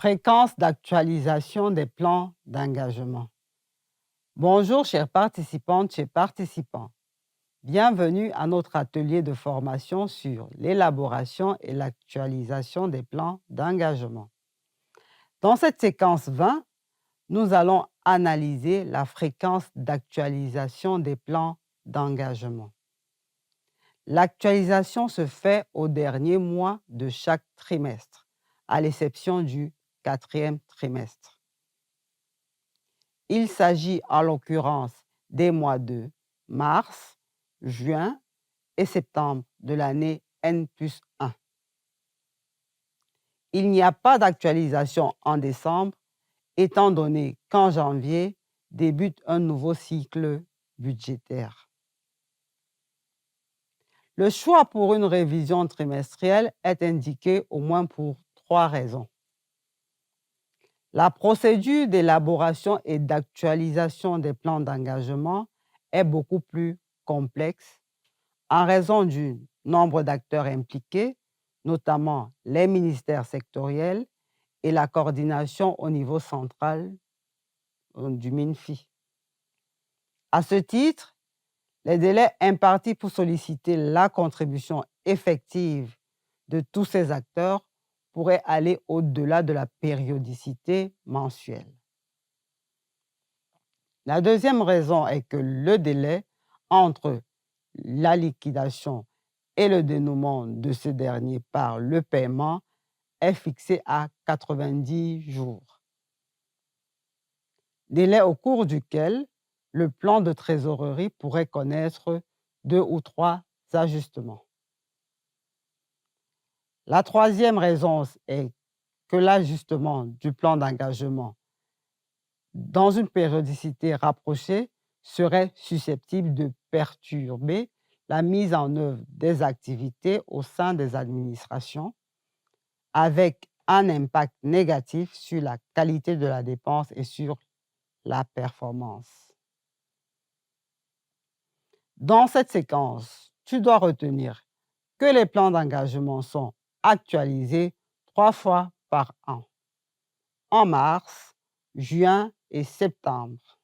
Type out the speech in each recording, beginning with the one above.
Fréquence d'actualisation des plans d'engagement. Bonjour chères participantes, chers participants. Bienvenue à notre atelier de formation sur l'élaboration et l'actualisation des plans d'engagement. Dans cette séquence 20, nous allons analyser la fréquence d'actualisation des plans d'engagement. L'actualisation se fait au dernier mois de chaque trimestre, à l'exception du quatrième trimestre. Il s'agit en l'occurrence des mois de mars, juin et septembre de l'année N+1. Il n'y a pas d'actualisation en décembre, étant donné qu'en janvier débute un nouveau cycle budgétaire. Le choix pour une révision trimestrielle est indiqué au moins pour 3 raisons. La procédure d'élaboration et d'actualisation des plans d'engagement est beaucoup plus complexe en raison du nombre d'acteurs impliqués, notamment les ministères sectoriels et la coordination au niveau central du MINFI. À ce titre, les délais impartis pour solliciter la contribution effective de tous ces acteurs pourraient aller au-delà de la périodicité mensuelle. La deuxième raison est que le délai entre la liquidation et le dénouement de ce dernier par le paiement est fixé à 90 jours. Délai au cours duquel le plan de trésorerie pourrait connaître 2 ou 3 ajustements. La troisième raison est que l'ajustement du plan d'engagement dans une périodicité rapprochée serait susceptible de perturber la mise en œuvre des activités au sein des administrations, avec un impact négatif sur la qualité de la dépense et sur la performance. Dans cette séquence, tu dois retenir que les plans d'engagement sont actualisés 3 fois par an, en mars, juin et septembre.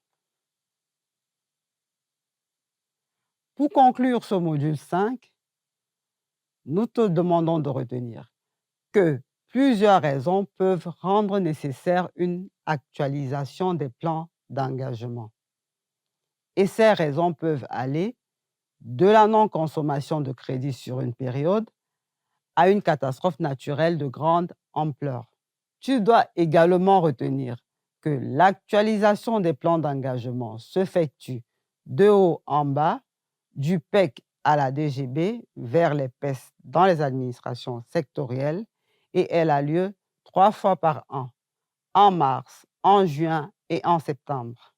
Pour conclure ce module 5, nous te demandons de retenir que plusieurs raisons peuvent rendre nécessaire une actualisation des plans d'engagement. Et ces raisons peuvent aller de la non-consommation de crédit sur une période à une catastrophe naturelle de grande ampleur. Tu dois également retenir que l'actualisation des plans d'engagement s'effectue de haut en bas, du PEC à la DGB vers les PES dans les administrations sectorielles et elle a lieu 3 fois par an, en mars, en juin et en septembre.